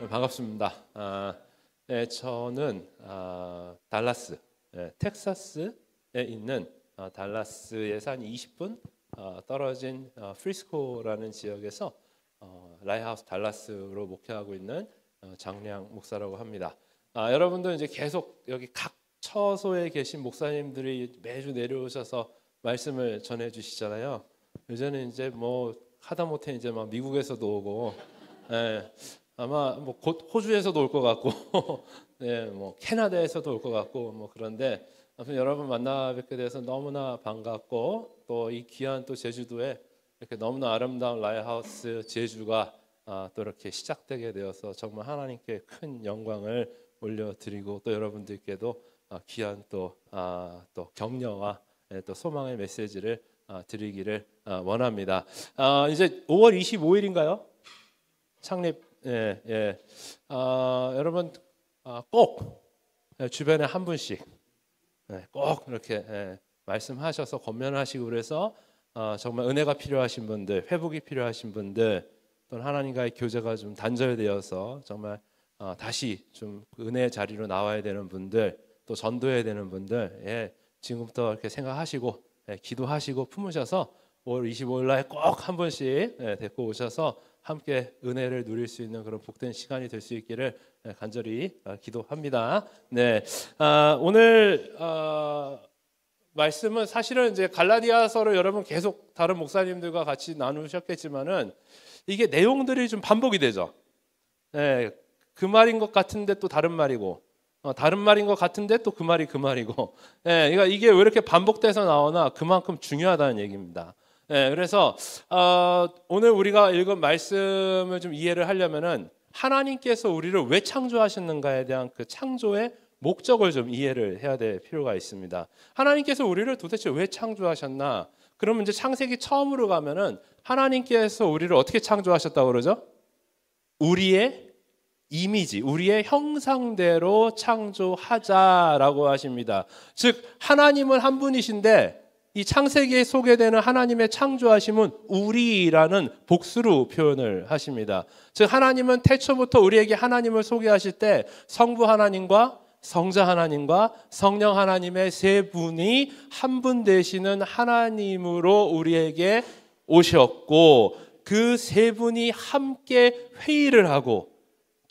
반갑습니다. 네, 저는 달라스, 텍사스에 있는 달라스에서 한 20분 떨어진 프리스코라는 지역에서 라이하우스 달라스로 목회하고 있는 장량 목사라고 합니다. 여러분들 이제 계속 여기 각 처소에 계신 목사님들이 매주 내려오셔서 말씀을 전해 주시잖아요. 요새는 이제 뭐 하다못해 이제 막 미국에서도 오고, 아마 뭐 곧 호주에서도 올 것 같고, 네, 뭐 캐나다에서도 올 것 같고, 뭐 그런데 아무튼 여러분 만나 뵙게 돼서 너무나 반갑고, 또 이 귀한 또 제주도에 이렇게 너무나 아름다운 라이하우스 제주가 또 이렇게 시작되게 되어서 정말 하나님께 큰 영광을 올려드리고, 또 여러분들께도 귀한 또 격려와 또 소망의 메시지를 드리기를 원합니다. 이제 5월 25일인가요? 창립. 여러분 꼭 주변에 한 분씩 꼭 이렇게 말씀하셔서 권면하시고, 그래서 정말 은혜가 필요하신 분들, 회복이 필요하신 분들, 또는 하나님과의 교제가 좀 단절되어서 정말 다시 좀 은혜의 자리로 나와야 되는 분들, 또 전도해야 되는 분들, 지금부터 이렇게 생각하시고 기도하시고 품으셔서 5월 25일 날 꼭 한 분씩 데리고 오셔서 함께 은혜를 누릴 수 있는 그런 복된 시간이 될 수 있기를 간절히 기도합니다. 네, 오늘 말씀은 사실은 이제 갈라디아서를 여러분 계속 다른 목사님들과 같이 나누셨겠지만은 이게 내용들이 좀 반복이 되죠. 네, 그 말인 것 같은데 또 다른 말이고, 다른 말인 것 같은데 또 그 말이 그 말이고, 그러니까 이게 왜 이렇게 반복돼서 나오나 그만큼 중요하다는 얘기입니다. 그래서 오늘 우리가 읽은 말씀을 좀 이해를 하려면은 하나님께서 우리를 왜 창조하셨는가에 대한 그 창조의 목적을 좀 이해를 해야 될 필요가 있습니다. 하나님께서 우리를 도대체 왜 창조하셨나? 그러면 이제 창세기 처음으로 가면은 하나님께서 우리를 어떻게 창조하셨다고 그러죠? 우리의 이미지, 우리의 형상대로 창조하자라고 하십니다. 즉 하나님은 한 분이신데 이 창세기에 소개되는 하나님의 창조하심은 우리라는 복수로 표현을 하십니다. 즉 하나님은 태초부터 우리에게 하나님을 소개하실 때 성부 하나님과 성자 하나님과 성령 하나님의 세 분이 한 분 되시는 하나님으로 우리에게 오셨고, 그 세 분이 함께 회의를 하고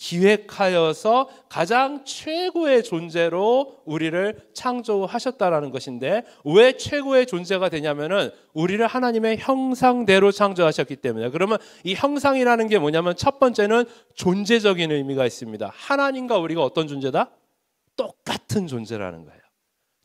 기획하여서 가장 최고의 존재로 우리를 창조하셨다라는 것인데, 왜 최고의 존재가 되냐면은 우리를 하나님의 형상대로 창조하셨기 때문에. 그러면 이 형상이라는 게 뭐냐면 첫 번째는 존재적인 의미가 있습니다. 하나님과 우리가 어떤 존재다? 똑같은 존재라는 거예요.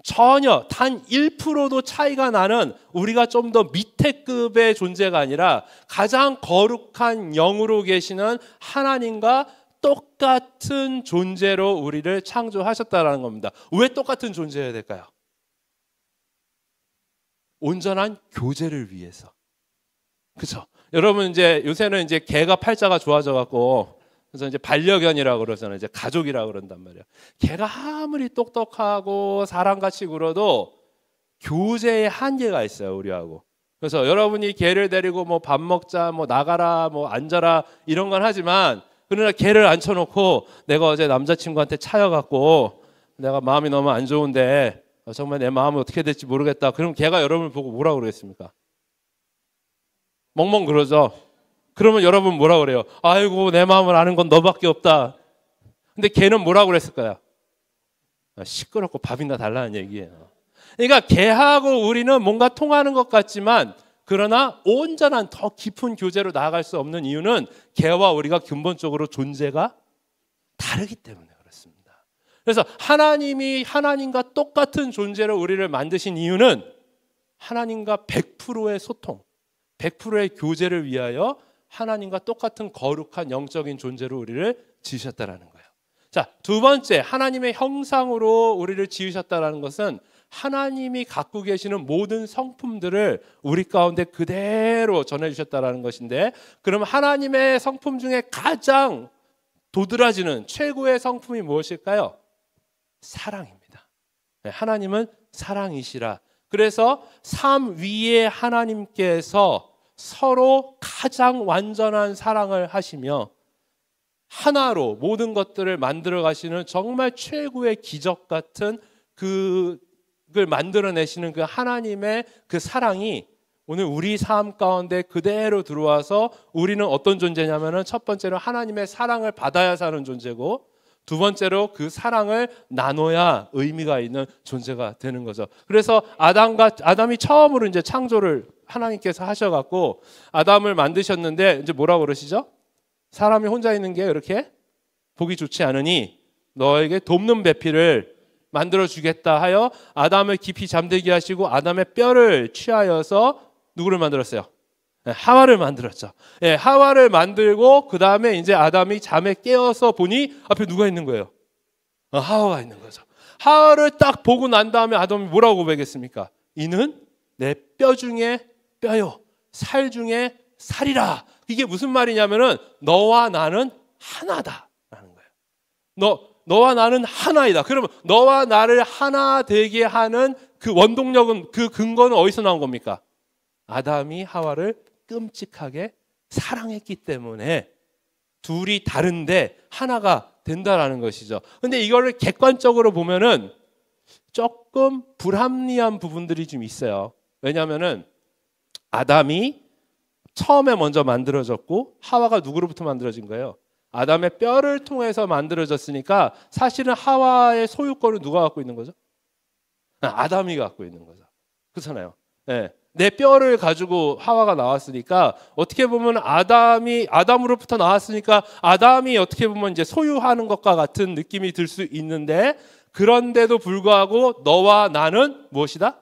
전혀 단 1%도 차이가 나는, 우리가 좀 더 밑에 급의 존재가 아니라 가장 거룩한 영으로 계시는 하나님과 똑같은 존재로 우리를 창조하셨다는 겁니다. 왜 똑같은 존재여야 될까요? 온전한 교제를 위해서. 그렇죠? 여러분 이제 요새는 이제 개가 팔자가 좋아져 갖고, 그래서 이제 반려견이라고 그러잖아요. 이제 가족이라고 그런단 말이에요. 개가 아무리 똑똑하고 사람같이 굴어도 교제의 한계가 있어요, 우리하고. 그래서 여러분이 개를 데리고 뭐 밥 먹자, 뭐 나가라, 뭐 앉아라 이런 건 하지만, 그러나 개를 앉혀놓고 내가 어제 남자친구한테 차여갖고 내가 마음이 너무 안 좋은데 정말 내 마음이 어떻게 될지 모르겠다. 그럼 개가 여러분을 보고 뭐라고 그러겠습니까? 멍멍 그러죠. 그러면 여러분 뭐라고 그래요? 아이고 내 마음을 아는 건 너밖에 없다. 근데 개는 뭐라고 그랬을까요? 시끄럽고 밥이나 달라는 얘기예요. 그러니까 개하고 우리는 뭔가 통하는 것 같지만, 그러나 온전한 더 깊은 교제로 나아갈 수 없는 이유는 개와 우리가 근본적으로 존재가 다르기 때문에 그렇습니다. 그래서 하나님이 하나님과 똑같은 존재로 우리를 만드신 이유는 하나님과 100%의 소통, 100%의 교제를 위하여 하나님과 똑같은 거룩한 영적인 존재로 우리를 지으셨다라는 거예요. 자, 두 번째, 하나님의 형상으로 우리를 지으셨다라는 것은 하나님이 갖고 계시는 모든 성품들을 우리 가운데 그대로 전해주셨다는 것인데, 그럼 하나님의 성품 중에 가장 도드라지는 최고의 성품이 무엇일까요? 사랑입니다. 하나님은 사랑이시라. 그래서 삶 위에 하나님께서 서로 가장 완전한 사랑을 하시며, 하나로 모든 것들을 만들어 가시는 정말 최고의 기적 같은 그걸 만들어내시는 그 하나님의 그 사랑이 오늘 우리 삶 가운데 그대로 들어와서 우리는 어떤 존재냐면은 첫 번째로 하나님의 사랑을 받아야 사는 존재고, 두 번째로 그 사랑을 나눠야 의미가 있는 존재가 되는 거죠. 그래서 아담이 처음으로 이제 창조를 하나님께서 하셔갖고 아담을 만드셨는데 이제 뭐라고 그러시죠? 사람이 혼자 있는 게 그렇게 보기 좋지 않으니 너에게 돕는 배필을 만들어 주겠다 하여 아담을 깊이 잠들게 하시고 아담의 뼈를 취하여서 누구를 만들었어요? 하와를 만들었죠. 하와를 만들고 그 다음에 이제 아담이 잠에 깨어서 보니 앞에 누가 있는 거예요? 하와가 있는 거죠. 하와를 딱 보고 난 다음에 아담이 뭐라고 고백했습니까? 이는 내 뼈 중에 뼈요, 살 중에 살이라. 이게 무슨 말이냐면은 너와 나는 하나다라는 거예요. 너와 나는 하나이다. 그러면 너와 나를 하나 되게 하는 그 원동력은, 그 근거는 어디서 나온 겁니까? 아담이 하와를 끔찍하게 사랑했기 때문에 둘이 다른데 하나가 된다라는 것이죠. 근데 이거를 객관적으로 보면은 조금 불합리한 부분들이 좀 있어요. 왜냐하면은 아담이 처음에 먼저 만들어졌고 하와가 누구로부터 만들어진 거예요? 아담의 뼈를 통해서 만들어졌으니까 사실은 하와의 소유권을 누가 갖고 있는 거죠? 아담이 갖고 있는 거죠. 그렇잖아요. 네. 내 뼈를 가지고 하와가 나왔으니까 어떻게 보면 아담으로부터 나왔으니까 아담이 어떻게 보면 이제 소유하는 것과 같은 느낌이 들 수 있는데, 그런데도 불구하고 너와 나는 무엇이다?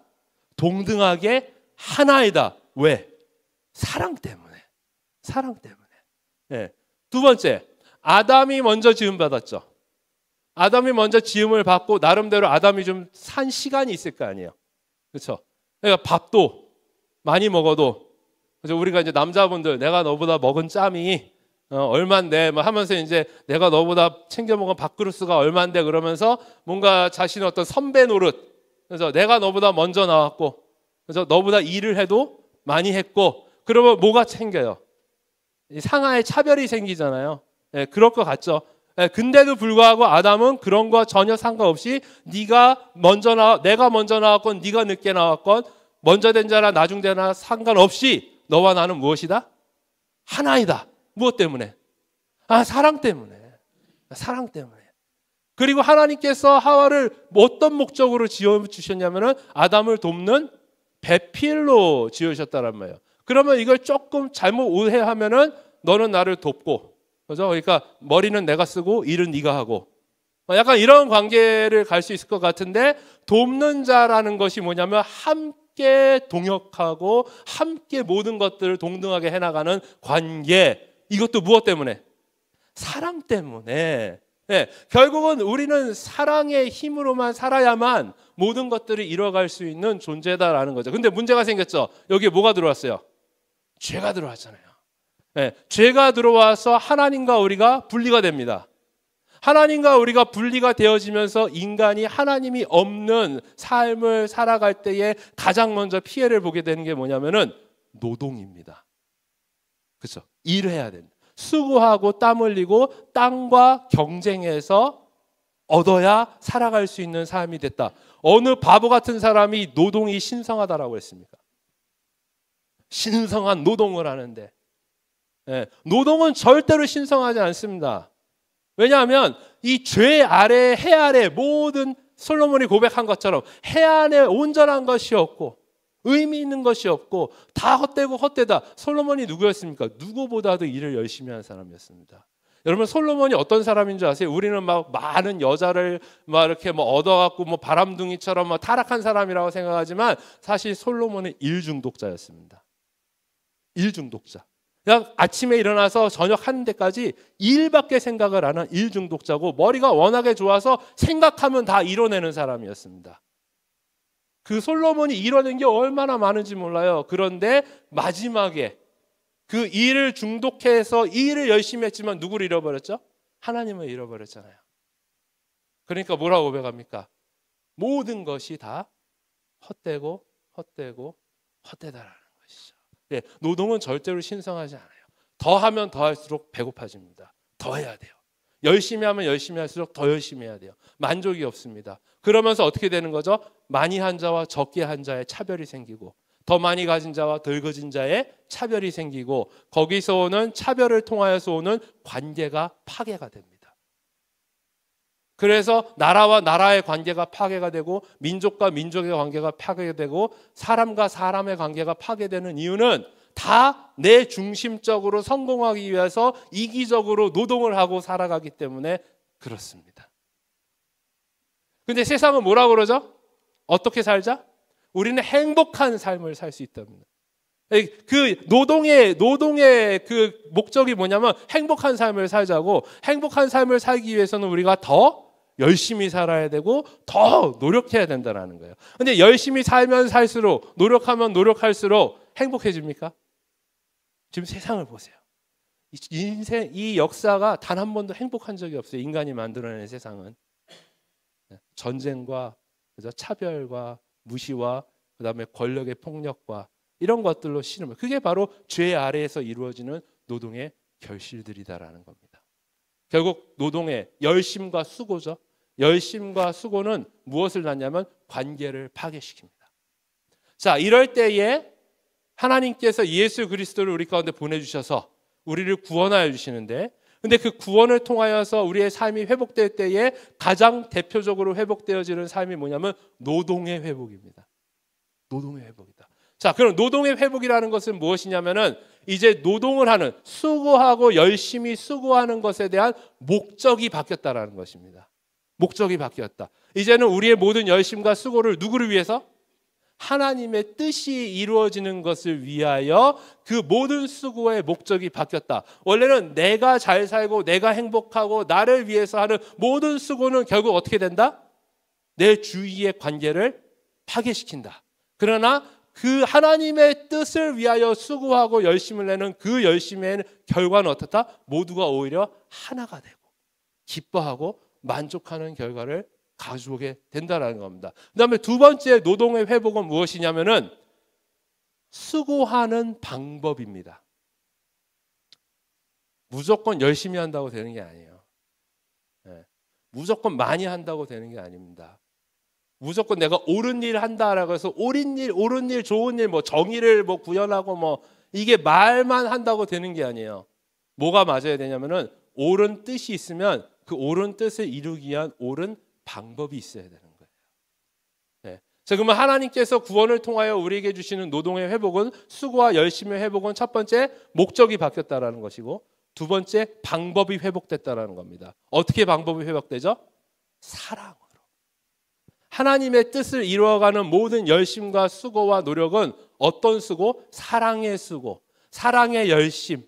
동등하게 하나이다. 왜? 사랑 때문에. 사랑 때문에. 네. 두 번째, 아담이 먼저 지음 받았죠. 아담이 먼저 지음을 받고 나름대로 아담이 좀 산 시간이 있을 거 아니에요. 그렇죠? 그러니까 밥도 많이 먹어도, 그래서 우리가 이제 남자분들 내가 너보다 먹은 짬이 얼만데 뭐 하면서 이제 내가 너보다 챙겨 먹은 밥그릇수가 얼만데 그러면서 뭔가 자신의 어떤 선배 노릇, 그래서 내가 너보다 먼저 나왔고 그래서 너보다 일을 해도 많이 했고 그러면 뭐가 챙겨요? 상하의 차별이 생기잖아요. 예, 그럴 것 같죠. 예, 근데도 불구하고 아담은 그런 거 전혀 상관없이 내가 먼저 나왔건 네가 늦게 나왔건 먼저 된 자나 나중 되나 상관없이 너와 나는 무엇이다? 하나이다. 무엇 때문에? 사랑 때문에. 사랑 때문에. 그리고 하나님께서 하와를 어떤 목적으로 지어주셨냐면은 아담을 돕는 배필로 지으셨다란 말이에요. 그러면 이걸 조금 잘못 오해하면은 너는 나를 돕고, 그죠? 그러니까 머리는 내가 쓰고 일은 네가 하고, 약간 이런 관계를 갈 수 있을 것 같은데, 돕는 자라는 것이 뭐냐면 함께 동역하고 함께 모든 것들을 동등하게 해나가는 관계. 이것도 무엇 때문에? 사랑 때문에. 네, 결국은 우리는 사랑의 힘으로만 살아야만 모든 것들을 이뤄갈 수 있는 존재다라는 거죠. 근데 문제가 생겼죠. 여기에 뭐가 들어왔어요? 죄가 들어왔잖아요. 네, 죄가 들어와서 하나님과 우리가 분리가 됩니다. 하나님과 우리가 분리가 되어지면서 인간이 하나님이 없는 삶을 살아갈 때에 가장 먼저 피해를 보게 되는 게 뭐냐면은 노동입니다. 그렇죠? 일해야 된다. 수고하고 땀 흘리고 땅과 경쟁해서 얻어야 살아갈 수 있는 삶이 됐다. 어느 바보 같은 사람이 노동이 신성하다라고 했습니까? 신성한 노동을 하는데, 네, 노동은 절대로 신성하지 않습니다. 왜냐하면 이 죄 아래, 해 아래 모든 솔로몬이 고백한 것처럼 해 안에 온전한 것이 없고 의미 있는 것이 없고 다 헛되고 헛되다. 솔로몬이 누구였습니까? 누구보다도 일을 열심히 하는 사람이었습니다. 여러분, 솔로몬이 어떤 사람인 줄 아세요? 우리는 막 많은 여자를 막 이렇게 뭐 얻어갖고 뭐 바람둥이처럼 막 타락한 사람이라고 생각하지만 사실 솔로몬은 일 중독자였습니다. 일 중독자. 그냥 아침에 일어나서 저녁 하는 데까지 일밖에 생각을 안 한 일 중독자고 머리가 워낙에 좋아서 생각하면 다 이뤄내는 사람이었습니다. 그 솔로몬이 이뤄낸 게 얼마나 많은지 몰라요. 그런데 마지막에 그 일을 중독해서 일을 열심히 했지만 누구를 잃어버렸죠? 하나님을 잃어버렸잖아요. 그러니까 뭐라고 고백합니까? 모든 것이 다 헛되고 헛되고 헛되다라는 것이죠. 네, 노동은 절대로 신성하지 않아요. 더 하면 더 할수록 배고파집니다. 더 해야 돼요. 열심히 하면 열심히 할수록 더 열심히 해야 돼요. 만족이 없습니다. 그러면서 어떻게 되는 거죠? 많이 한 자와 적게 한 자의 차별이 생기고 더 많이 가진 자와 덜 가진 자의 차별이 생기고 거기서 오는 차별을 통하여서 오는 관계가 파괴가 됩니다. 그래서 나라와 나라의 관계가 파괴가 되고 민족과 민족의 관계가 파괴되고 사람과 사람의 관계가 파괴되는 이유는 다 내 중심적으로 성공하기 위해서 이기적으로 노동을 하고 살아가기 때문에 그렇습니다. 근데 세상은 뭐라고 그러죠? 어떻게 살자? 우리는 행복한 삶을 살 수 있답니다. 그 노동의 그 목적이 뭐냐면 행복한 삶을 살자고, 행복한 삶을 살기 위해서는 우리가 더 열심히 살아야 되고 더 노력해야 된다는 거예요. 근데 열심히 살면 살수록, 노력하면 노력할수록 행복해집니까? 지금 세상을 보세요. 이 역사가 단 한 번도 행복한 적이 없어요. 인간이 만들어낸 세상은 전쟁과 차별과 무시와 그다음에 권력의 폭력과 이런 것들로 씨름을, 그게 바로 죄 아래에서 이루어지는 노동의 결실들이다라는 겁니다. 결국 노동의 열심과 수고죠. 열심과 수고는 무엇을 낳냐면 관계를 파괴시킵니다. 자, 이럴 때에 하나님께서 예수 그리스도를 우리 가운데 보내주셔서 우리를 구원하여 주시는데, 근데 그 구원을 통하여서 우리의 삶이 회복될 때에 가장 대표적으로 회복되어지는 삶이 뭐냐면 노동의 회복입니다. 노동의 회복이다. 자, 그럼 노동의 회복이라는 것은 무엇이냐면은 이제 노동을 하는, 수고하고 열심히 수고하는 것에 대한 목적이 바뀌었다라는 것입니다. 목적이 바뀌었다. 이제는 우리의 모든 열심과 수고를 누구를 위해서? 하나님의 뜻이 이루어지는 것을 위하여 그 모든 수고의 목적이 바뀌었다. 원래는 내가 잘 살고 내가 행복하고 나를 위해서 하는 모든 수고는 결국 어떻게 된다? 내 주위의 관계를 파괴시킨다. 그러나 그 하나님의 뜻을 위하여 수고하고 열심을 내는 그 열심의 결과는 어떻다? 모두가 오히려 하나가 되고 기뻐하고 만족하는 결과를 가져오게 된다는 겁니다. 그 다음에 두 번째 노동의 회복은 무엇이냐면은 수고하는 방법입니다. 무조건 열심히 한다고 되는 게 아니에요. 무조건 많이 한다고 되는 게 아닙니다. 무조건 내가 옳은 일 한다라고 해서 옳은 일, 좋은 일, 뭐 정의를 뭐 구현하고 뭐 이게 말만 한다고 되는 게 아니에요. 뭐가 맞아야 되냐면은 옳은 뜻이 있으면 그 옳은 뜻을 이루기 위한 옳은 방법이 있어야 되는 거예요. 네. 자, 그러면 하나님께서 구원을 통하여 우리에게 주시는 노동의 회복은, 수고와 열심의 회복은 첫 번째 목적이 바뀌었다라는 것이고, 두 번째 방법이 회복됐다라는 겁니다. 어떻게 방법이 회복되죠? 사랑으로. 하나님의 뜻을 이루어가는 모든 열심과 수고와 노력은 어떤 수고? 사랑의 수고, 사랑의 열심.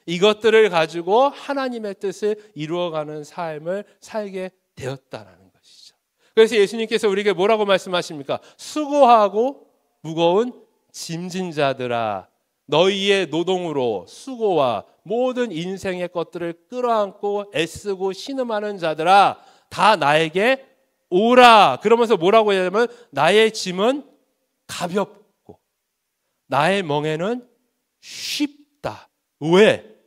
이것들을 가지고 하나님의 뜻을 이루어가는 삶을 살게 되었다라는 것이죠. 그래서 예수님께서 우리에게 뭐라고 말씀하십니까? 수고하고 무거운 짐진 자들아, 너희의 노동으로 수고와 모든 인생의 것들을 끌어안고 애쓰고 신음하는 자들아, 다 나에게 오라. 그러면서 뭐라고 해야 되냐면 나의 짐은 가볍고 나의 멍에는 쉽다. 왜?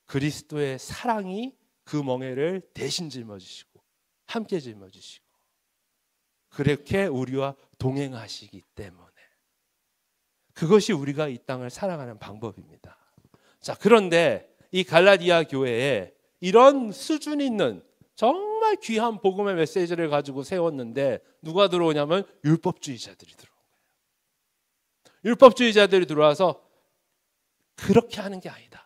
그리스도의 사랑이 그 멍에를 대신 짊어지시고 함께 짊어지시고 그렇게 우리와 동행하시기 때문에, 그것이 우리가 이 땅을 살아가는 방법입니다. 자, 그런데 이 갈라디아 교회에 이런 수준 있는 정말 귀한 복음의 메시지를 가지고 세웠는데 누가 들어오냐면 율법주의자들이 들어온 거예요. 율법주의자들이 들어와서 그렇게 하는 게 아니다.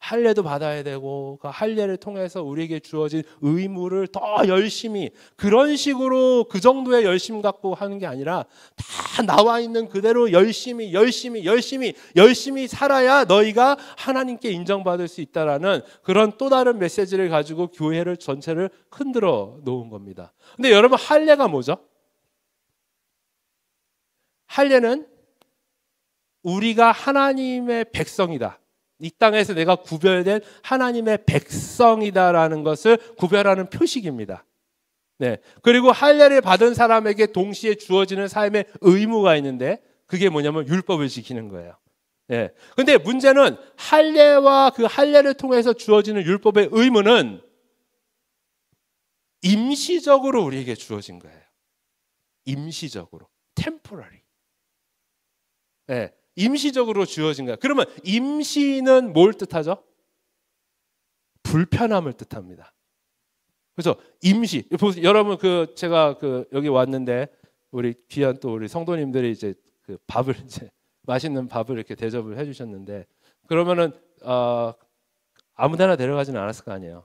할례도 받아야 되고 그 할례를 통해서 우리에게 주어진 의무를 더 열심히, 그런 식으로 그 정도의 열심 갖고 하는 게 아니라 다 나와 있는 그대로 열심히 살아야 너희가 하나님께 인정받을 수 있다라는 그런 또 다른 메시지를 가지고 교회를 전체를 흔들어 놓은 겁니다. 근데 여러분, 할례가 뭐죠? 할례는 우리가 하나님의 백성이다, 이 땅에서 내가 구별된 하나님의 백성이다라는 것을 구별하는 표식입니다. 네. 그리고 할례를 받은 사람에게 동시에 주어지는 삶의 의무가 있는데 그게 뭐냐면 율법을 지키는 거예요. 네. 근데 문제는 할례와 그 할례를 통해서 주어지는 율법의 의무는 임시적으로 우리에게 주어진 거예요. 임시적으로. temporary. 네, 임시적으로 주어진 거예요. 그러면 임시는 뭘 뜻하죠? 불편함을 뜻합니다. 그래서 임시. 여러분 제가 여기 왔는데 우리 귀한 또 우리 성도님들이 이제 밥을 이제 맛있는 밥을 이렇게 대접을 해주셨는데 그러면은 아무데나 데려가지는 않았을 거 아니에요.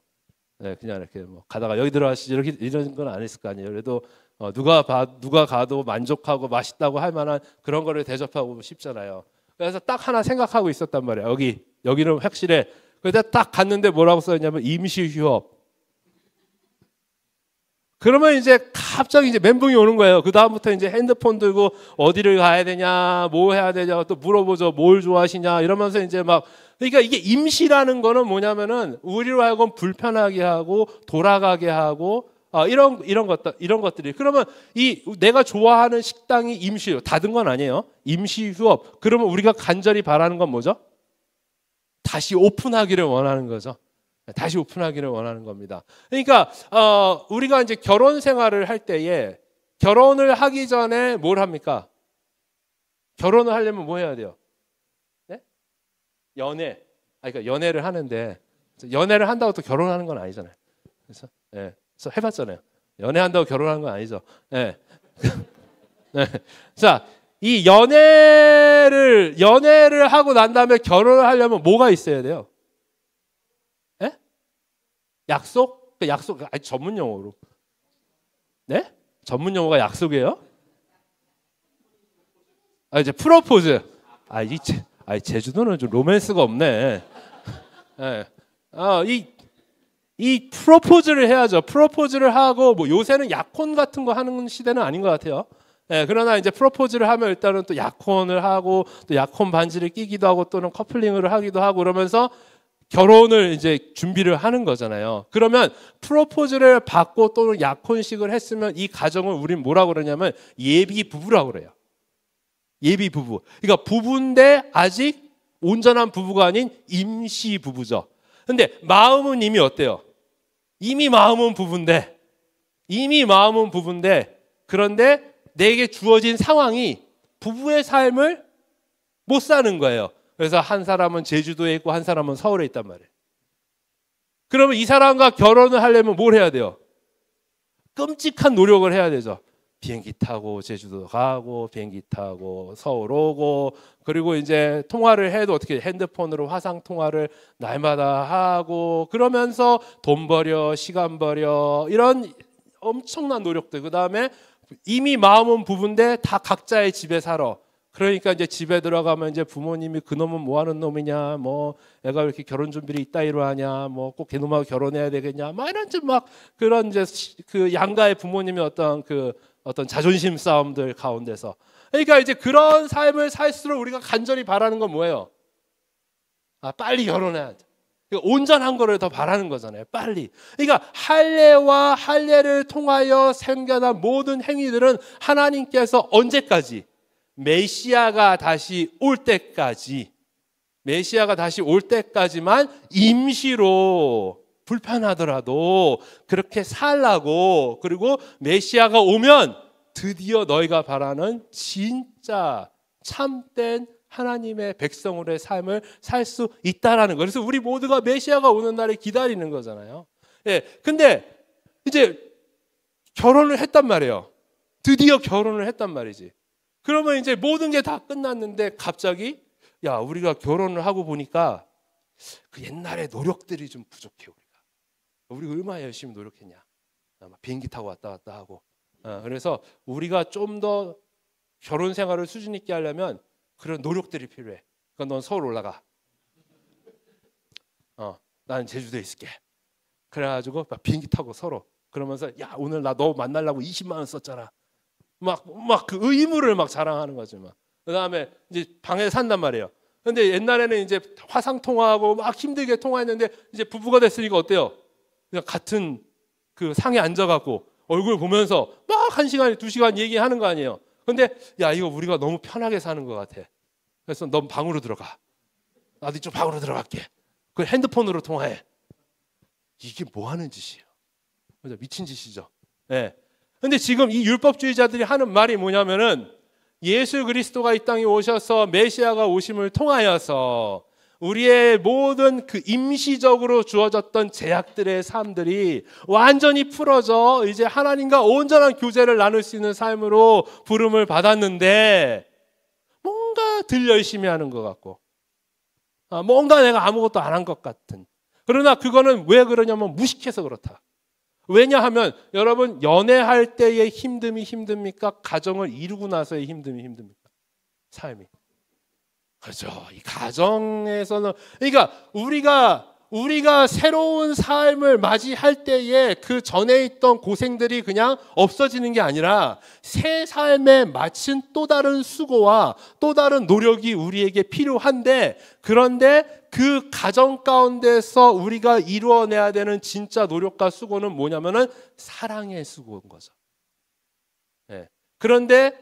네, 그냥 이렇게 뭐 가다가 여기 들어가시지 이런 건 안 했을 거 아니에요. 그래도 누가 가도 만족하고 맛있다고 할 만한 그런 거를 대접하고 싶잖아요. 그래서 딱 하나 생각하고 있었단 말이에요. 여기는 확실해. 그래서 딱 갔는데 뭐라고 써있냐면 임시 휴업. 그러면 이제 갑자기 이제 멘붕이 오는 거예요. 그 다음부터 이제 핸드폰 들고 어디를 가야 되냐, 뭐 해야 되냐, 또 물어보죠. 뭘 좋아하시냐 이러면서 이제 막 그러니까 이게 임시라는 거는 뭐냐면은 우리로 하여금 불편하게 하고 돌아가게 하고 이런 것들이 그러면 내가 좋아하는 식당이 임시 닫은 건 아니에요. 임시 휴업. 그러면 우리가 간절히 바라는 건 뭐죠? 다시 오픈하기를 원하는 거죠. 다시 오픈하기를 원하는 겁니다. 그러니까 우리가 이제 결혼 생활을 할 때에 결혼을 하기 전에 뭘 합니까? 결혼을 하려면 뭐 해야 돼요? 네? 그러니까 연애를 하는데 연애를 한다고 또 결혼하는 건 아니잖아요. 그래서 해봤잖아요. 연애한다고 결혼하는 건 아니죠. 네. 네. 자, 이 연애를 하고 난 다음에 결혼을 하려면 뭐가 있어야 돼요? 네? 약속? 아니 전문 용어로. 네? 전문 용어가 약속이에요? 이제 프로포즈. 제주도는 좀 로맨스가 없네. 네. 이 프로포즈를 해야죠. 프로포즈를 하고 뭐 요새는 약혼 같은 거 하는 시대는 아닌 것 같아요. 네, 그러나 이제 프로포즈를 하면 일단은 또 약혼을 하고 또 약혼 반지를 끼기도 하고 또는 커플링을 하기도 하고 그러면서 결혼을 이제 준비를 하는 거잖아요. 그러면 프로포즈를 받고 또는 약혼식을 했으면 이 가정을 우린 뭐라고 그러냐면 예비 부부라고 그래요. 예비 부부. 그러니까 부부인데 아직 온전한 부부가 아닌 임시 부부죠. 근데 마음은 이미 어때요? 이미 마음은 부부인데 그런데 내게 주어진 상황이 부부의 삶을 못 사는 거예요. 그래서 한 사람은 제주도에 있고 한 사람은 서울에 있단 말이에요. 그러면 이 사람과 결혼을 하려면 뭘 해야 돼요? 끔찍한 노력을 해야 되죠. 비행기 타고 제주도 가고 비행기 타고 서울 오고 그리고 이제 통화를 해도 어떻게 핸드폰으로 화상 통화를 날마다 하고 그러면서 돈 버려 시간 버려 이런 엄청난 노력들 그다음에 이미 마음은 부부인데 다 각자의 집에 살아. 그러니까 이제 집에 들어가면 이제 부모님이 그놈은 뭐 하는 놈이냐, 뭐 애가 왜 이렇게 결혼 준비를 이따위로 하냐, 뭐 꼭 걔놈하고 결혼해야 되겠냐, 막 이런 막 그런 이제 그 양가의 부모님의 어떤 자존심 싸움들 가운데서 그러니까 이제 그런 삶을 살수록 우리가 간절히 바라는 건 뭐예요? 빨리 결혼해야 돼. 온전한 거를 더 바라는 거잖아요. 빨리. 그러니까 할례와 할례를 통하여 생겨난 모든 행위들은 하나님께서 언제까지? 메시아가 다시 올 때까지만 임시로 불편하더라도 그렇게 살라고 그리고 메시아가 오면 드디어 너희가 바라는 진짜 참된 하나님의 백성으로의 삶을 살 수 있다라는 거. 그래서 우리 모두가 메시아가 오는 날을 기다리는 거잖아요. 예. 근데 이제 결혼을 했단 말이에요. 드디어 결혼을 했단 말이지. 그러면 이제 모든 게 다 끝났는데 갑자기 우리가 결혼을 하고 보니까 그 옛날의 노력들이 좀 부족해 우리가 얼마나 열심히 노력했냐. 비행기 타고 왔다 갔다 하고. 그래서 우리가 좀 더 결혼 생활을 수준 있게 하려면 그런 노력들이 필요해. 그러니까 넌 서울 올라가. 나는 제주도에 있을게. 그래가지고 막 비행기 타고 서로 그러면서 오늘 나 너 만나려고 20만 원 썼잖아. 막 그 의무를 막 자랑하는 거지 막. 그다음에 이제 방에 산단 말이에요. 근데 옛날에는 이제 화상 통화하고 막 힘들게 통화했는데 이제 부부가 됐으니까 어때요? 그냥 같은 그 상에 앉아갖고 얼굴 보면서 막 1시간, 2시간 얘기하는 거 아니에요. 근데 이거 우리가 너무 편하게 사는 것 같아. 그래서 넌 방으로 들어가. 나도 이쪽 방으로 들어갈게. 그 핸드폰으로 통화해. 이게 뭐 하는 짓이에요? 그죠? 미친 짓이죠. 예. 근데 지금 이 율법주의자들이 하는 말이 뭐냐면은 예수 그리스도가 이 땅에 오셔서 메시아가 오심을 통하여서 우리의 모든 그 임시적으로 주어졌던 제약들의 삶들이 완전히 풀어져 이제 하나님과 온전한 교제를 나눌 수 있는 삶으로 부름을 받았는데 뭔가 덜 열심히 하는 것 같고 뭔가 내가 아무것도 안 한 것 같은. 그러나 그거는 왜 그러냐면 무식해서 그렇다. 왜냐하면 여러분 연애할 때의 힘듦이 힘듭니까? 가정을 이루고 나서의 힘듦이 힘듭니까? 삶이. 그렇죠. 이 가정에서는 그러니까 우리가 새로운 삶을 맞이할 때에 그 전에 있던 고생들이 그냥 없어지는 게 아니라 새 삶에 마친 또 다른 수고와 또 다른 노력이 우리에게 필요한데 그런데 그 가정 가운데서 우리가 이루어내야 되는 진짜 노력과 수고는 뭐냐면은 사랑의 수고인 거죠. 네. 그런데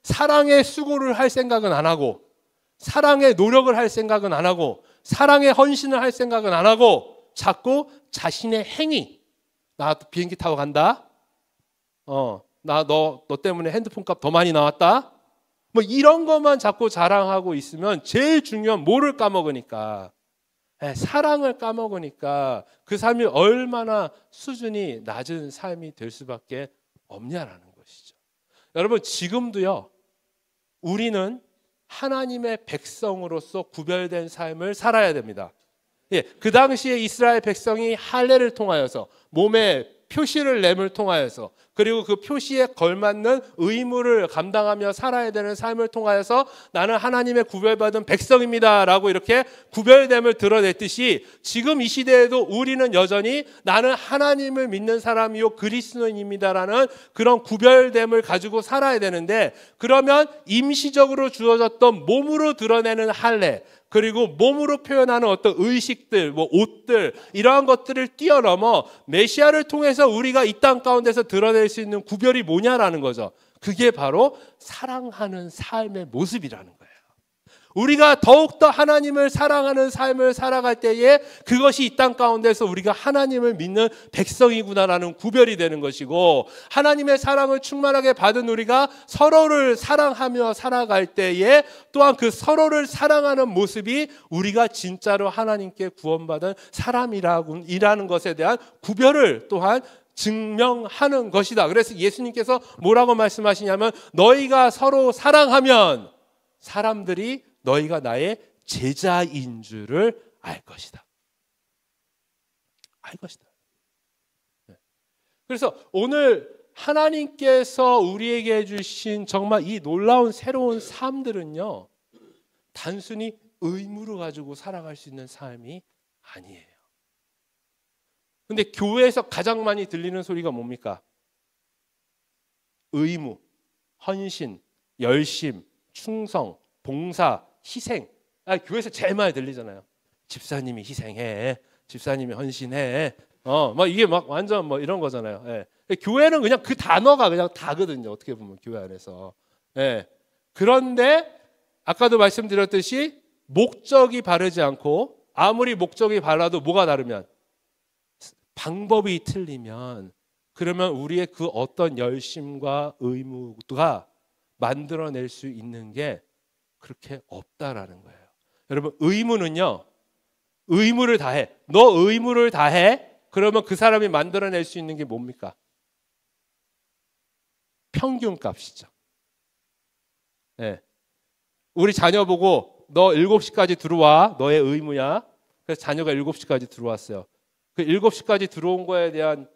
사랑의 수고를 할 생각은 안 하고 사랑의 노력을 할 생각은 안 하고 사랑의 헌신을 할 생각은 안 하고 자꾸 자신의 행위 나 비행기 타고 간다 나 너 때문에 핸드폰 값 더 많이 나왔다 뭐 이런 것만 자꾸 자랑하고 있으면 제일 중요한 뭐를 까먹으니까 사랑을 까먹으니까 그 삶이 얼마나 수준이 낮은 삶이 될 수밖에 없냐라는 것이죠. 여러분 지금도요 우리는 하나님의 백성으로서 구별된 삶을 살아야 됩니다. 예, 그 당시에 이스라엘 백성이 할례를 통하여서 몸에 표시를 냄을 통하여서 그리고 그 표시에 걸맞는 의무를 감당하며 살아야 되는 삶을 통하여서 나는 하나님의 구별받은 백성입니다라고 이렇게 구별됨을 드러냈듯이 지금 이 시대에도 우리는 여전히 나는 하나님을 믿는 사람이요 그리스도인입니다라는 그런 구별됨을 가지고 살아야 되는데 그러면 임시적으로 주어졌던 몸으로 드러내는 할례 그리고 몸으로 표현하는 어떤 의식들, 뭐 옷들 이러한 것들을 뛰어넘어 메시아를 통해서 우리가 이 땅 가운데서 드러낼 수 있는 구별이 뭐냐라는 거죠. 그게 바로 사랑하는 삶의 모습이라는 거예요. 우리가 더욱더 하나님을 사랑하는 삶을 살아갈 때에 그것이 이 땅 가운데서 우리가 하나님을 믿는 백성이구나라는 구별이 되는 것이고 하나님의 사랑을 충만하게 받은 우리가 서로를 사랑하며 살아갈 때에 또한 그 서로를 사랑하는 모습이 우리가 진짜로 하나님께 구원받은 사람이라는 것에 대한 구별을 또한 증명하는 것이다. 그래서 예수님께서 뭐라고 말씀하시냐면 너희가 서로 사랑하면 사람들이 너희가 나의 제자인 줄을 알 것이다. 알 것이다. 그래서 오늘 하나님께서 우리에게 주신 정말 이 놀라운 새로운 삶들은요. 단순히 의무를 가지고 살아갈 수 있는 삶이 아니에요. 근데 교회에서 가장 많이 들리는 소리가 뭡니까? 의무, 헌신, 열심, 충성, 봉사, 희생. 교회에서 제일 많이 들리잖아요. 집사님이 희생해. 집사님이 헌신해. 막 이게 막 완전 뭐 이런 거잖아요. 예. 교회는 그냥 그 단어가 그냥 다거든요. 어떻게 보면 교회 안에서. 예. 그런데 아까도 말씀드렸듯이 목적이 바르지 않고 아무리 목적이 바라도 뭐가 다르면 방법이 틀리면 그러면 우리의 그 어떤 열심과 의무가 만들어낼 수 있는 게 그렇게 없다라는 거예요. 여러분 의무는요. 의무를 다해. 너 의무를 다해. 그러면 그 사람이 만들어낼 수 있는 게 뭡니까? 평균값이죠. 네. 우리 자녀 보고 너 7시까지 들어와. 너의 의무야. 그래서 자녀가 7시까지 들어왔어요. 그 7시까지 들어온 거에 대한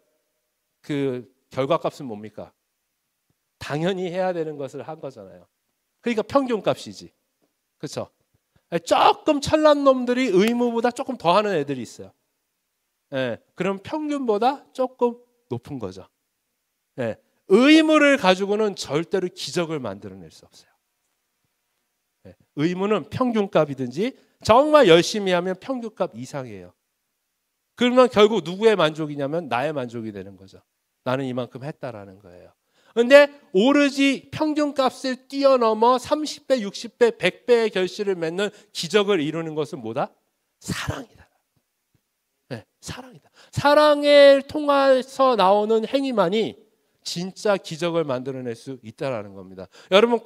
그 결과값은 뭡니까? 당연히 해야 되는 것을 한 거잖아요. 그러니까 평균값이지. 그렇죠? 조금 천난 놈들이 의무보다 조금 더 하는 애들이 있어요. 그럼 평균보다 조금 높은 거죠. 의무를 가지고는 절대로 기적을 만들어낼 수 없어요. 의무는 평균값이든지 정말 열심히 하면 평균값 이상이에요. 그러면 결국 누구의 만족이냐면 나의 만족이 되는 거죠. 나는 이만큼 했다라는 거예요. 그런데 오로지 평균값을 뛰어넘어 30배, 60배, 100배의 결실을 맺는 기적을 이루는 것은 뭐다? 사랑이다. 사랑이다. 사랑을 통해서 나오는 행위만이 진짜 기적을 만들어낼 수 있다는 겁니다. 여러분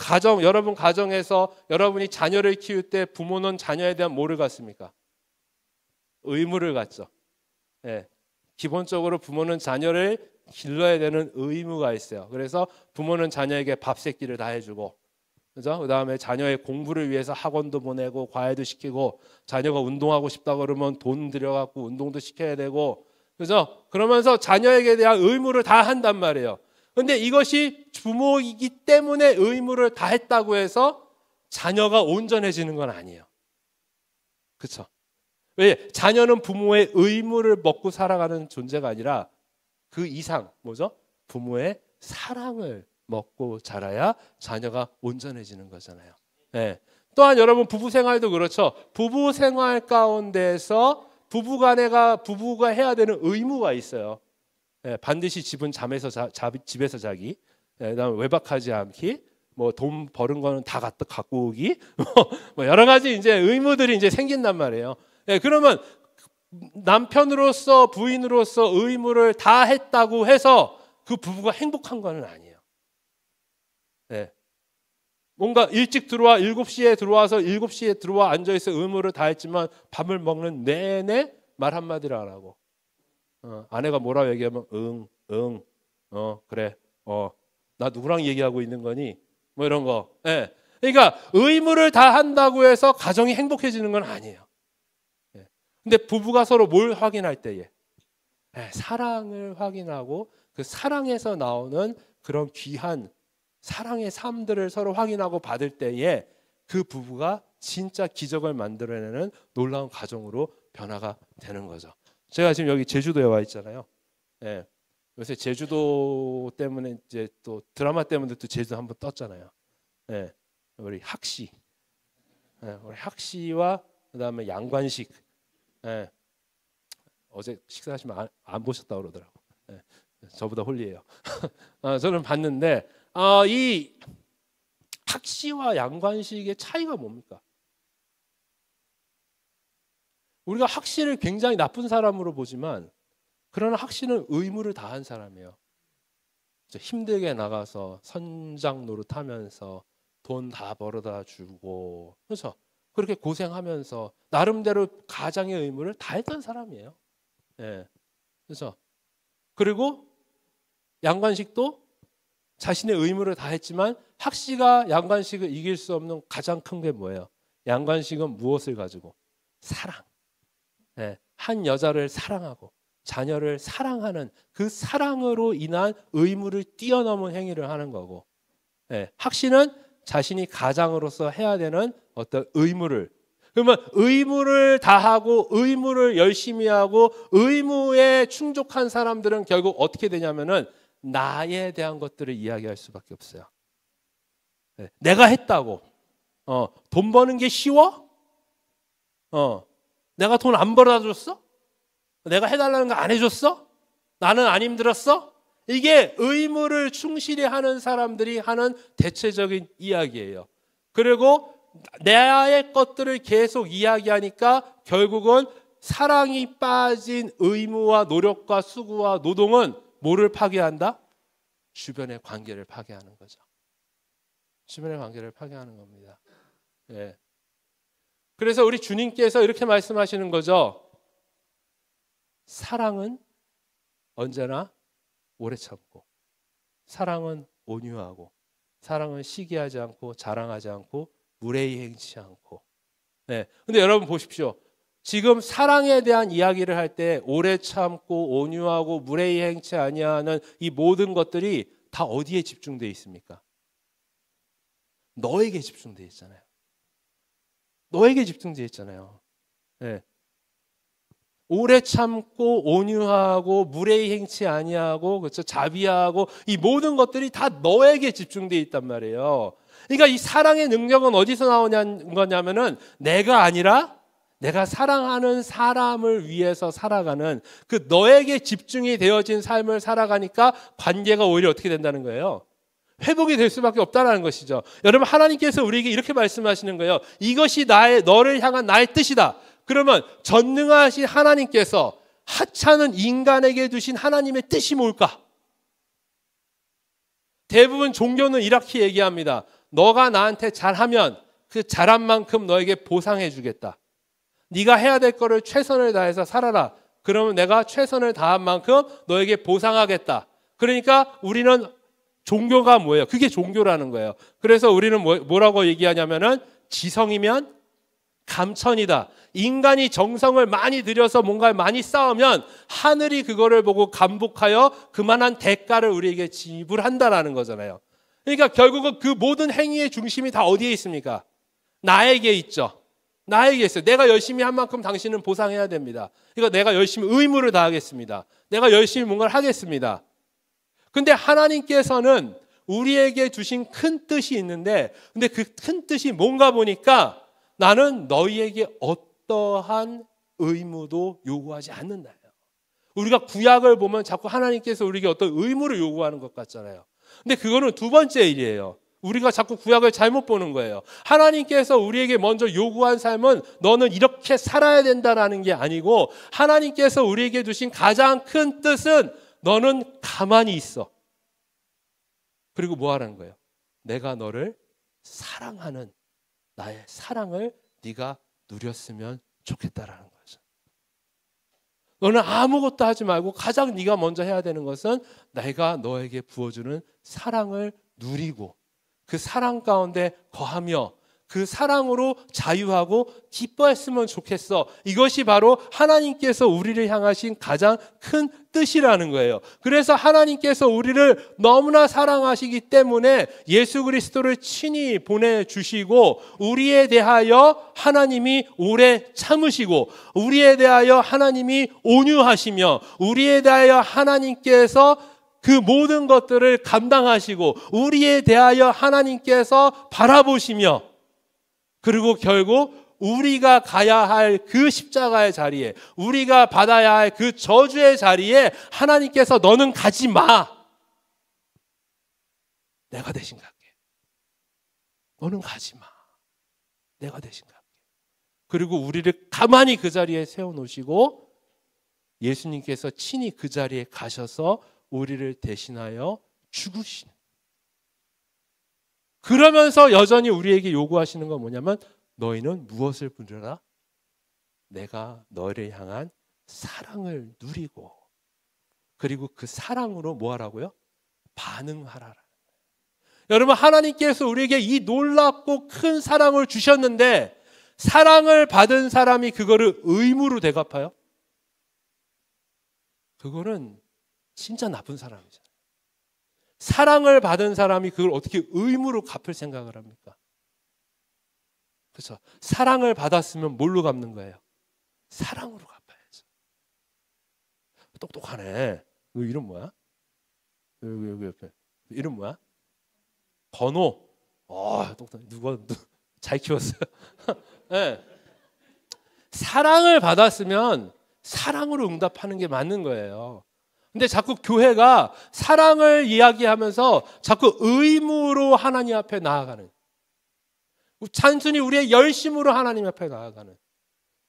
가정에서 여러분이 자녀를 키울 때 부모는 자녀에 대한 뭐를 갖습니까? 의무를 갖죠. 예. 기본적으로 부모는 자녀를 길러야 되는 의무가 있어요. 그래서 부모는 자녀에게 밥 세끼를 다 해주고, 그죠? 그 다음에 자녀의 공부를 위해서 학원도 보내고 과외도 시키고, 자녀가 운동하고 싶다 그러면 돈 들여갖고 운동도 시켜야 되고, 그죠? 그러면서 자녀에게 대한 의무를 다 한단 말이에요. 근데 이것이 부모이기 때문에 의무를 다 했다고 해서 자녀가 온전해지는 건 아니에요. 그렇죠? 왜? 자녀는 부모의 의무를 먹고 살아가는 존재가 아니라 그 이상 뭐죠? 부모의 사랑을 먹고 자라야 자녀가 온전해지는 거잖아요. 네. 또한 여러분 부부 생활도 그렇죠. 부부 생활 가운데서 부부가 해야 되는 의무가 있어요. 네. 반드시 집은 집에서 자기, 네. 그다음에 외박하지 않기, 뭐 돈 버는 거는 다 갖고 오기, 뭐 여러 가지 이제 의무들이 이제 생긴단 말이에요. 네. 그러면 남편으로서 부인으로서 의무를 다 했다고 해서 그 부부가 행복한 건 아니에요. 네. 뭔가 일찍 들어와 7시에 들어와서 7시에 들어와 앉아있어 의무를 다 했지만 밥을 먹는 내내 말 한마디를 안 하고, 아내가 뭐라고 얘기하면 그래, 나 누구랑 얘기하고 있는 거니? 뭐 이런 거. 네. 그러니까 의무를 다 한다고 해서 가정이 행복해지는 건 아니에요. 근데 부부가 서로 뭘 확인할 때에? 사랑을 확인하고 그 사랑에서 나오는 그런 귀한 사랑의 삶들을 서로 확인하고 받을 때에 그 부부가 진짜 기적을 만들어내는 놀라운 가정으로 변화가 되는 거죠. 제가 지금 여기 제주도에 와 있잖아요. 예. 요새 제주도 때문에 이제 또 드라마 때문에 또 제주도 한번 떴잖아요. 예. 우리 학시, 우리 학시와 그다음에 양관식. 예. 어제 식사하시면 안 보셨다고 그러더라고. 예. 저보다 홀리해요. 저는 봤는데 이 학시와 양관식의 차이가 뭡니까? 우리가 학시를 굉장히 나쁜 사람으로 보지만 그러나 학시는 의무를 다한 사람이에요. 힘들게 나가서 선장 노릇하면서 돈 다 벌어다 주고, 그렇죠? 그렇게 고생하면서 나름대로 가장의 의무를 다 했던 사람이에요. 예. 그렇죠? 그리고 양관식도 자신의 의무를 다 했지만 학시가 양관식을 이길 수 없는 가장 큰 게 뭐예요? 양관식은 무엇을 가지고? 사랑. 예. 한 여자를 사랑하고 자녀를 사랑하는 그 사랑으로 인한 의무를 뛰어넘은 행위를 하는 거고, 예. 학시는 자신이 가장으로서 해야 되는 어떤 의무를, 그러면 의무를 다하고 의무를 열심히 하고 의무에 충족한 사람들은 결국 어떻게 되냐면은 나에 대한 것들을 이야기할 수밖에 없어요. 네. 내가 했다고. 돈 버는 게 쉬워? 내가 돈 안 벌어다 줬어? 내가 해달라는 거 안 해줬어? 나는 안 힘들었어? 이게 의무를 충실히 하는 사람들이 하는 대체적인 이야기예요. 그리고 나의 것들을 계속 이야기하니까 결국은 사랑이 빠진 의무와 노력과 수고와 노동은 뭐를 파괴한다? 주변의 관계를 파괴하는 거죠. 주변의 관계를 파괴하는 겁니다. 예. 그래서 우리 주님께서 이렇게 말씀하시는 거죠. 사랑은 언제나 오래 참고, 사랑은 온유하고, 사랑은 시기하지 않고, 자랑하지 않고, 무례히 행치 않고. 네. 근데 여러분 보십시오. 지금 사랑에 대한 이야기를 할 때 오래 참고 온유하고 무례히 행치 아니하는 이 모든 것들이 다 어디에 집중되어 있습니까? 너에게 집중되어 있잖아요. 너에게 집중되어 있잖아요. 네. 오래 참고 온유하고 무례히 행치 아니하고, 그렇죠? 자비하고, 이 모든 것들이 다 너에게 집중되어 있단 말이에요. 그러니까 이 사랑의 능력은 어디서 나오냐는 거냐면은 내가 아니라 내가 사랑하는 사람을 위해서 살아가는 그 너에게 집중이 되어진 삶을 살아가니까 관계가 오히려 어떻게 된다는 거예요? 회복이 될 수밖에 없다는 것이죠. 여러분, 하나님께서 우리에게 이렇게 말씀하시는 거예요. 이것이 너를 향한 나의 뜻이다. 그러면 전능하신 하나님께서 하찮은 인간에게 두신 하나님의 뜻이 뭘까? 대부분 종교는 이렇게 얘기합니다. 너가 나한테 잘하면 그 잘한 만큼 너에게 보상해 주겠다. 네가 해야 될 거를 최선을 다해서 살아라. 그러면 내가 최선을 다한 만큼 너에게 보상하겠다. 그러니까 우리는 종교가 뭐예요? 그게 종교라는 거예요. 그래서 우리는 뭐라고 얘기하냐면은 지성이면 감천이다. 인간이 정성을 많이 들여서 뭔가를 많이 쌓으면 하늘이 그거를 보고 감복하여 그만한 대가를 우리에게 지불한다라는 거잖아요. 그러니까 결국은 그 모든 행위의 중심이 다 어디에 있습니까? 나에게 있죠. 나에게 있어요. 내가 열심히 한 만큼 당신은 보상해야 됩니다. 그러니까 내가 열심히 의무를 다하겠습니다. 내가 열심히 뭔가를 하겠습니다. 근데 하나님께서는 우리에게 주신 큰 뜻이 있는데, 근데 그 큰 뜻이 뭔가 보니까 나는 너희에게 어떠한 의무도 요구하지 않는다. 우리가 구약을 보면 자꾸 하나님께서 우리에게 어떤 의무를 요구하는 것 같잖아요. 근데 그거는 두 번째 일이에요. 우리가 자꾸 구약을 잘못 보는 거예요. 하나님께서 우리에게 먼저 요구한 삶은 너는 이렇게 살아야 된다라는 게 아니고, 하나님께서 우리에게 주신 가장 큰 뜻은 너는 가만히 있어. 그리고 뭐 하라는 거예요? 내가 너를 사랑하는 나의 사랑을 네가 누렸으면 좋겠다라는 거죠. 너는 아무것도 하지 말고 가장 네가 먼저 해야 되는 것은 내가 너에게 부어주는 사랑을 누리고 그 사랑 가운데 거하며 그 사랑으로 자유하고 기뻐했으면 좋겠어. 이것이 바로 하나님께서 우리를 향하신 가장 큰 뜻이라는 거예요. 그래서 하나님께서 우리를 너무나 사랑하시기 때문에 예수 그리스도를 친히 보내주시고, 우리에 대하여 하나님이 오래 참으시고, 우리에 대하여 하나님이 온유하시며, 우리에 대하여 하나님께서 그 모든 것들을 감당하시고, 우리에 대하여 하나님께서 바라보시며, 그리고 결국 우리가 가야 할 그 십자가의 자리에, 우리가 받아야 할 그 저주의 자리에 하나님께서 너는 가지 마. 내가 대신 갈게. 너는 가지 마. 내가 대신 갈게. 그리고 우리를 가만히 그 자리에 세워놓으시고 예수님께서 친히 그 자리에 가셔서 우리를 대신하여 죽으시는. 그러면서 여전히 우리에게 요구하시는 건 뭐냐면, 너희는 무엇을 부르라? 내가 너를 향한 사랑을 누리고, 그리고 그 사랑으로 뭐 하라고요? 반응하라. 여러분, 하나님께서 우리에게 이 놀랍고 큰 사랑을 주셨는데, 사랑을 받은 사람이 그거를 의무로 대갚아요? 그거는 진짜 나쁜 사람이죠. 사랑을 받은 사람이 그걸 어떻게 의무로 갚을 생각을 합니까? 그렇죠. 사랑을 받았으면 뭘로 갚는 거예요? 사랑으로 갚아야죠. 똑똑하네. 너 이름 뭐야? 여기 옆에. 이름 뭐야? 건호. 똑똑해. 누가 잘 키웠어요. 네. 사랑을 받았으면 사랑으로 응답하는 게 맞는 거예요. 근데 자꾸 교회가 사랑을 이야기하면서 자꾸 의무로 하나님 앞에 나아가는, 단순히 우리의 열심으로 하나님 앞에 나아가는,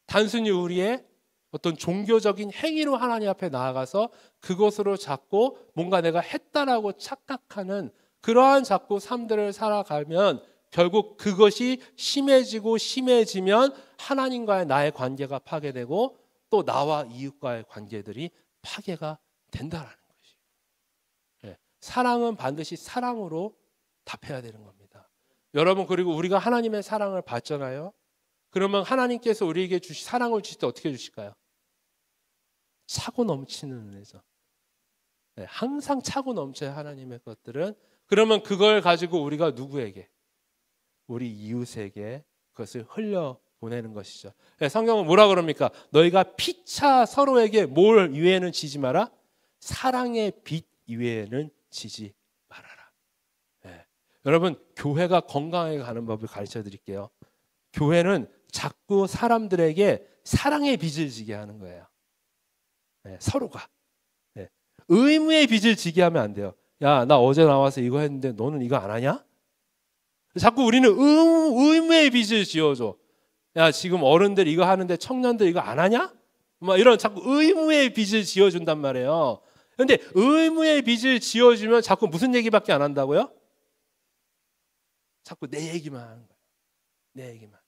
단순히 우리의 어떤 종교적인 행위로 하나님 앞에 나아가서 그것으로 자꾸 뭔가 내가 했다라고 착각하는 그러한 자꾸 삶들을 살아가면 결국 그것이 심해지고 심해지면 하나님과의 나의 관계가 파괴되고 또 나와 이웃과의 관계들이 파괴가 된다라는 것이에요. 네. 사랑은 반드시 사랑으로 답해야 되는 겁니다. 여러분, 그리고 우리가 하나님의 사랑을 받잖아요. 그러면 하나님께서 우리에게 사랑을 주실 때 어떻게 주실까요? 차고 넘치는 은혜죠. 네. 항상 차고 넘쳐요, 하나님의 것들은. 그러면 그걸 가지고 우리가 누구에게? 우리 이웃에게 그것을 흘려 보내는 것이죠. 네. 성경은 뭐라 그럽니까? 너희가 피차 서로에게 뭘 이외에는 지지 마라? 사랑의 빛 이외에는 지지 말아라. 네. 여러분, 교회가 건강하게 가는 법을 가르쳐 드릴게요. 교회는 자꾸 사람들에게 사랑의 빚을 지게 하는 거예요. 네. 서로가. 네. 의무의 빚을 지게 하면 안 돼요. 야, 나 어제 나와서 이거 했는데 너는 이거 안 하냐? 자꾸 우리는 의무의 빚을 지어줘. 야, 지금 어른들 이거 하는데 청년들 이거 안 하냐? 뭐 이런 자꾸 의무의 빚을 지어준단 말이에요. 그런데 의무의 빚을 지어주면 자꾸 무슨 얘기밖에 안 한다고요? 자꾸 내 얘기만 하는 거예요. 내 얘기만.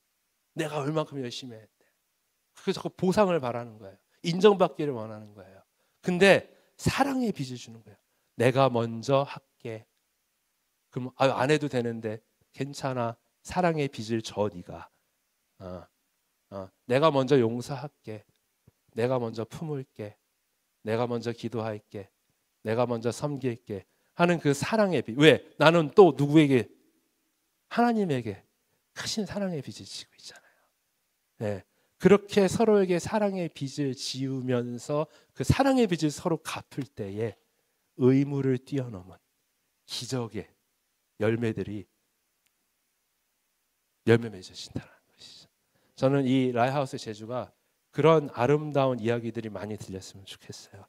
내가 얼만큼 열심히 했대. 그래서 자꾸 보상을 바라는 거예요. 인정받기를 원하는 거예요. 근데 사랑의 빚을 주는 거예요. 내가 먼저 할게. 그럼 안 해도 되는데 괜찮아. 사랑의 빚을 져 네가. 내가 먼저 용서할게. 내가 먼저 품을게. 내가 먼저 기도할게. 내가 먼저 섬길게 하는 그 사랑의 빚. 왜? 나는 또 누구에게? 하나님에게 크신 사랑의 빚을 지고 있잖아요. 네. 그렇게 서로에게 사랑의 빚을 지우면서 그 사랑의 빚을 서로 갚을 때에 의무를 뛰어넘은 기적의 열매들이 열매 맺으신다는 것이죠. 저는 이 라이하우스 제주가 그런 아름다운 이야기들이 많이 들렸으면 좋겠어요.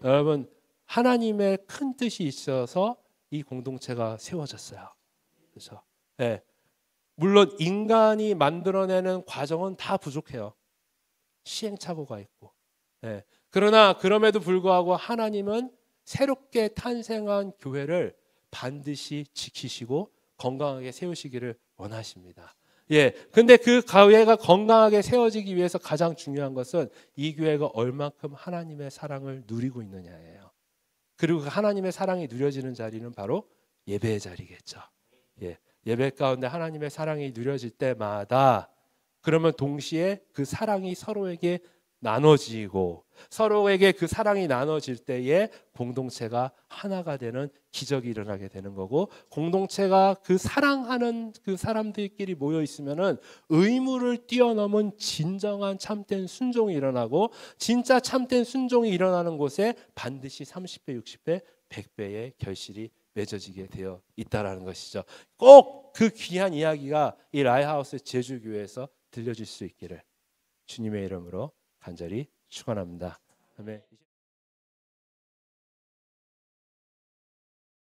여러분, 하나님의 큰 뜻이 있어서 이 공동체가 세워졌어요. 그렇죠? 네. 물론 인간이 만들어내는 과정은 다 부족해요. 시행착오가 있고. 네. 그러나 그럼에도 불구하고 하나님은 새롭게 탄생한 교회를 반드시 지키시고 건강하게 세우시기를 원하십니다. 예. 근데 그 교회가 건강하게 세워지기 위해서 가장 중요한 것은 이 교회가 얼만큼 하나님의 사랑을 누리고 있느냐예요. 그리고 그 하나님의 사랑이 누려지는 자리는 바로 예배의 자리겠죠. 예. 예배 가운데 하나님의 사랑이 누려질 때마다 그러면 동시에 그 사랑이 서로에게 나눠지고 서로에게 그 사랑이 나눠질 때에 공동체가 하나가 되는 기적이 일어나게 되는 거고 공동체가 그 사랑하는 그 사람들끼리 모여 있으면은 의무를 뛰어넘은 진정한 참된 순종이 일어나고 진짜 참된 순종이 일어나는 곳에 반드시 30배, 60배, 100배의 결실이 맺어지게 되어 있다라는 것이죠. 꼭 그 귀한 이야기가 이 라이하우스 제주교회에서 들려질 수 있기를 주님의 이름으로 간절히 축원합니다. 아멘.